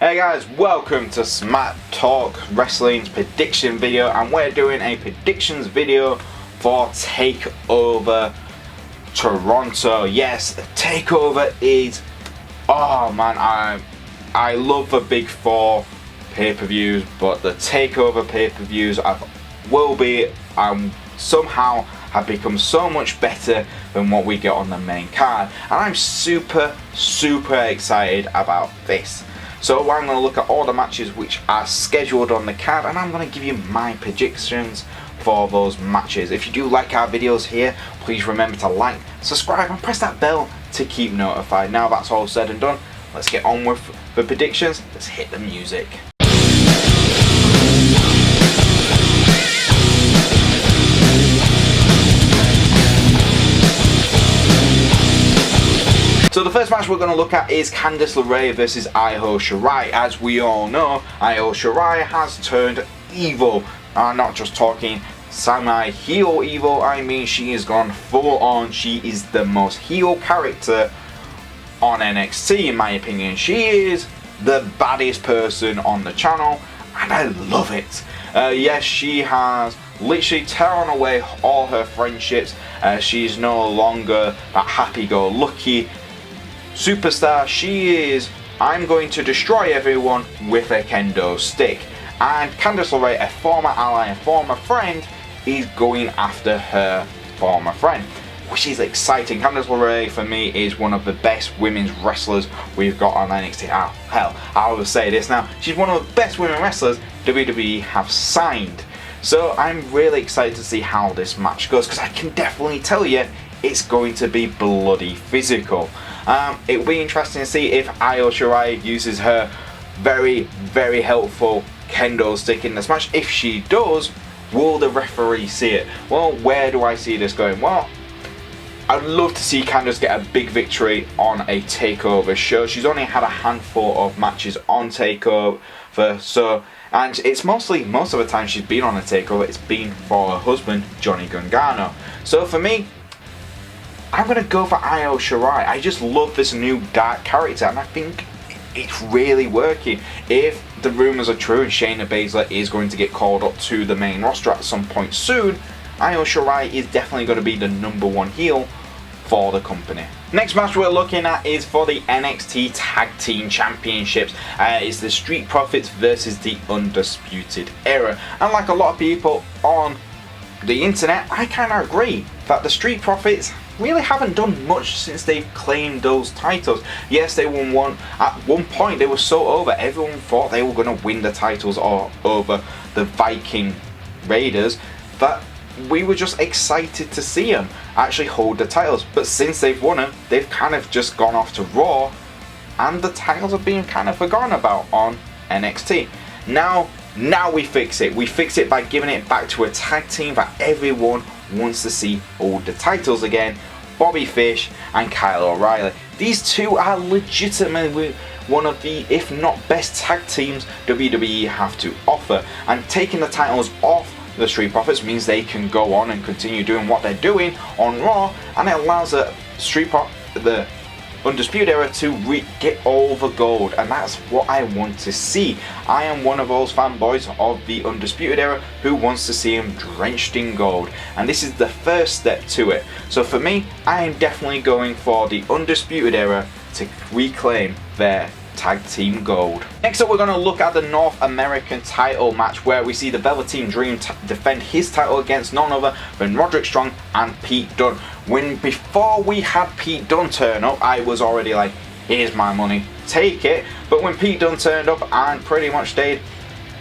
Hey guys, welcome to Smack Talk Wrestling's prediction video, and we're doing a predictions video for TakeOver Toronto. Yes, TakeOver is, oh man, I love the big four pay-per-views, but the TakeOver pay-per-views somehow have become so much better than what we get on the main card, and I'm super excited about this. So I'm going to look at all the matches which are scheduled on the card, and I'm going to give you my predictions for those matches. If you do like our videos here, please remember to like, subscribe and press that bell to keep notified. Now that's all said and done, let's get on with the predictions. Let's hit the music. So the first match we're going to look at is Candice LeRae versus Shirai. As we all know, Shirai has turned evil. I'm not just talking semi-heel evil, I mean she has gone full on. She is the most heel character on NXT in my opinion. She is the baddest person on the channel and I love it. Yes, she has literally torn away all her friendships. She's no longer that happy-go-lucky superstar. She is, I'm going to destroy everyone with a kendo stick. And Candice LeRae, a former ally, a former friend, is going after her former friend, which is exciting. Candice LeRae for me is one of the best women's wrestlers we've got on NXT. Oh, hell, I will say this now, she's one of the best women wrestlers WWE have signed. So I'm really excited to see how this match goes, because I can definitely tell you it's going to be bloody physical. It will be interesting to see if Shirai uses her very helpful kendo stick in this match. If she does, will the referee see it? Well, where do I see this going? Well, I'd love to see Candice get a big victory on a TakeOver show. She's only had a handful of matches on TakeOver, and it's most of the time she's been on a TakeOver, it's been for her husband, Johnny Gargano. So for me, I'm going to go for Shirai. I just love this new dark character and I think it's really working. If the rumours are true and Shayna Baszler is going to get called up to the main roster at some point soon, Shirai is definitely going to be the #1 heel for the company. Next match we're looking at is for the NXT Tag Team Championships. It's the Street Profits versus the Undisputed Era. And like a lot of people on the internet, I kind of agree that the Street Profits really haven't done much since they've claimed those titles. Yes, they won one. At one point they were so over, everyone thought they were going to win the titles over the Viking Raiders, that we were just excited to see them actually hold the titles. But since they've won them, they've kind of just gone off to Raw and the titles have been kind of forgotten about on NXT. Now we fix it. We fix it by giving it back to a tag team that everyone wants to see hold the titles again. Bobby Fish and Kyle O'Reilly. These two are legitimately one of the, if not best tag teams WWE have to offer. And taking the titles off the Street Profits means they can go on and continue doing what they're doing on Raw, and it allows the Undisputed Era to get all the gold, and that's what I want to see. I am one of those fanboys of the Undisputed Era who wants to see him drenched in gold, and this is the first step to it. So for me, I am definitely going for the Undisputed Era to reclaim their tag team gold. Next up, we're going to look at the North American title match, where we see the Velveteen Dream defend his title against none other than Roderick Strong and Pete Dunne. Before we had Pete Dunne turn up, I was already like, here's my money, take it. But when Pete Dunne turned up and pretty much stayed,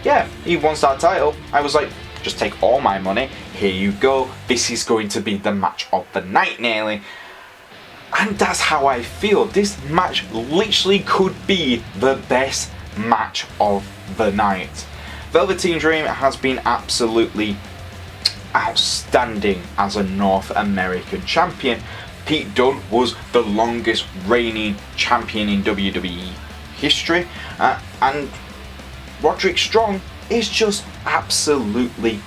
yeah, he wants that title, I was like, just take all my money, here you go, this is going to be the match of the night nearly. And that's how I feel. This match literally could be the best match of the night. Velveteen Dream has been absolutely outstanding as a North American champion. Pete Dunne was the longest reigning champion in WWE history. And Roderick Strong is just absolutely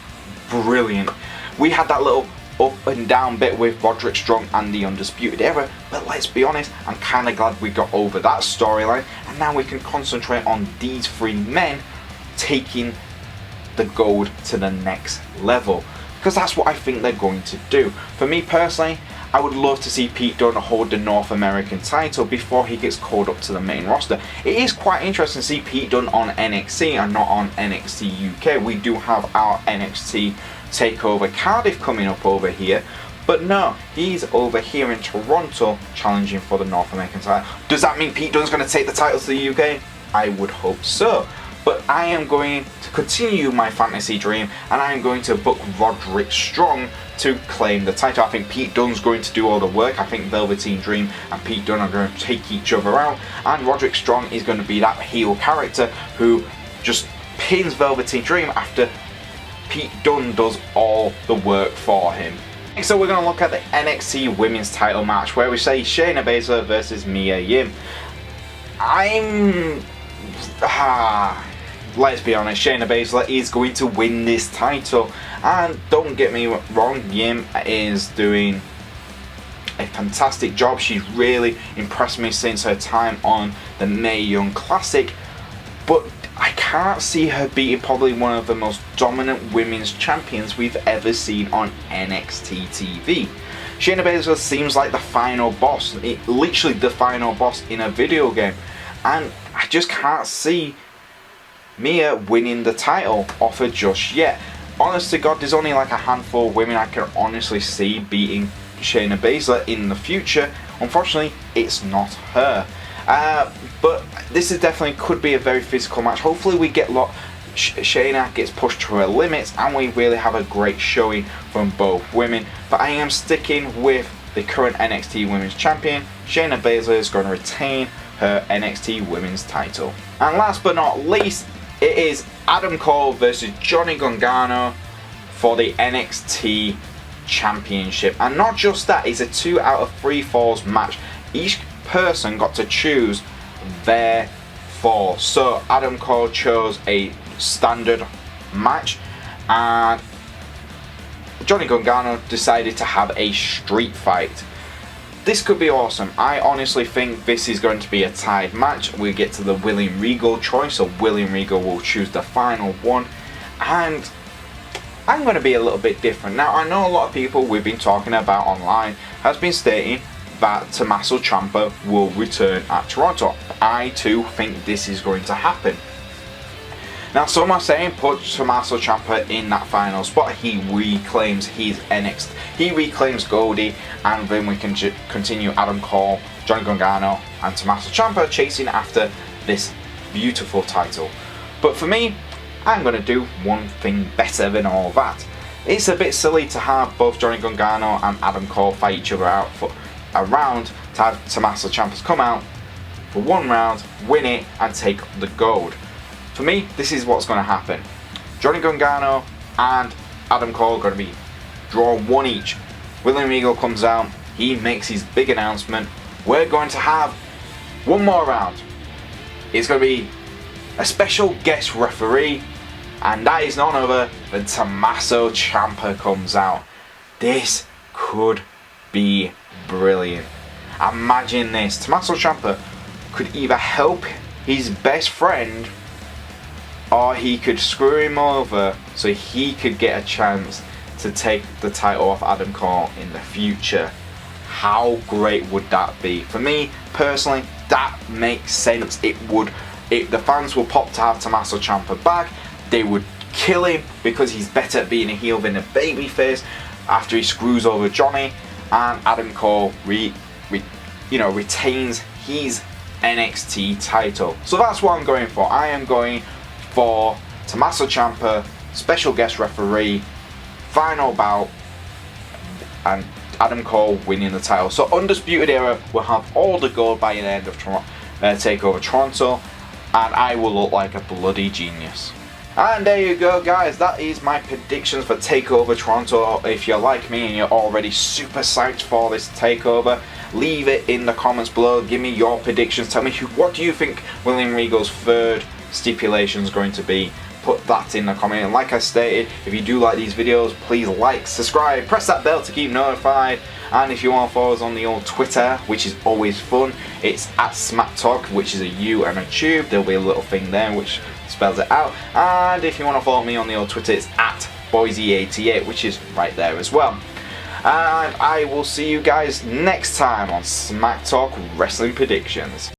brilliant. We had that little up and down bit with Roderick Strong and the Undisputed Era, but let's be honest, I'm kind of glad we got over that storyline, and now we can concentrate on these three men taking the gold to the next level, because that's what I think they're going to do. For me personally, I would love to see Pete Dunne hold the North American title before he gets called up to the main roster. It is quite interesting to see Pete Dunne on NXT and not on NXT UK. We do have our NXT TakeOver Cardiff coming up over here, but no, he's over here in Toronto challenging for the North American title. Does that mean Pete Dunne's going to take the title to the UK? I would hope so. But I am going to continue my fantasy dream, and I am going to book Roderick Strong to claim the title. I think Pete Dunne's going to do all the work. I think Velveteen Dream and Pete Dunne are going to take each other out, and Roderick Strong is going to be that heel character who just pins Velveteen Dream after Pete Dunne does all the work for him. So we're going to look at the NXT Women's title match, where we say Shayna Baszler versus Mia Yim. Let's be honest, Shayna Baszler is going to win this title, and don't get me wrong, Yim is doing a fantastic job. She's really impressed me since her time on the Mae Young Classic, but I can't see her beating probably one of the most dominant women's champions we've ever seen on NXT TV. Shayna Baszler seems like the final boss, literally the final boss in a video game, and I just can't see Mia winning the title off her just yet. Honest to God, there's only like a handful of women I can honestly see beating Shayna Baszler in the future. Unfortunately, it's not her. But this is definitely could be a very physical match. Hopefully we get Shayna gets pushed to her limits, and we really have a great showing from both women. But I am sticking with the current NXT Women's Champion. Shayna Baszler is going to retain her NXT Women's title. And last but not least, it is Adam Cole versus Johnny Gargano for the NXT Championship. And not just that, it's a 2 out of 3 falls match. Each person got to choose their fall. So Adam Cole chose a standard match, and Johnny Gargano decided to have a street fight. This could be awesome. I honestly think this is going to be a tied match. We get to the William Regal choice, so William Regal will choose the final one, and I'm going to be a little bit different. Now, I know a lot of people we've been talking about online has been stating that Tommaso Ciampa will return at Toronto. I too think this is going to happen. Now, some are saying put Tommaso Ciampa in that final spot. He reclaims his NXT. He reclaims Goldie, and then we can continue Adam Cole, Johnny Gargano, and Tommaso Ciampa chasing after this beautiful title. But for me, I'm going to do one thing better than all that. It's a bit silly to have both Johnny Gargano and Adam Cole fight each other out for a round, to have Tommaso Ciampa come out for one round, win it, and take the gold. For me, this is what's going to happen. Johnny Gargano and Adam Cole are going to be drawn one each. William Regal comes out, he makes his big announcement. We're going to have one more round. It's going to be a special guest referee, and that is none other than Tommaso Ciampa comes out. This could be brilliant. Imagine this. Tommaso Ciampa could either help his best friend, or he could screw him over so he could get a chance to take the title off Adam Cole in the future. How great would that be? For me personally, that makes sense. The fans will pop to have Tommaso Ciampa back. They would kill him because he's better at being a heel than a babyface after he screws over Johnny, and Adam Cole retains his NXT title. So that's what I'm going for. I am going for Tommaso Ciampa, special guest referee, final bout, and Adam Cole winning the title. So Undisputed Era will have all the gold by the end of TakeOver Toronto, and I will look like a bloody genius. And there you go, guys, that is my predictions for TakeOver Toronto. If you're like me and you're already super psyched for this TakeOver, leave it in the comments below. Give me your predictions. Tell me what do you think William Regal's third stipulation is going to be. put that in the comment. And like I stated, if you do like these videos, please like, subscribe, press that bell to keep notified. And if you want to follow us on the old Twitter, which is always fun, it's at SmackTalk, which is a U and a tube. There'll be a little thing there which spells it out. And if you want to follow me on the old Twitter, it's at Boyze88, which is right there as well. And I will see you guys next time on SmackTalk Wrestling Predictions.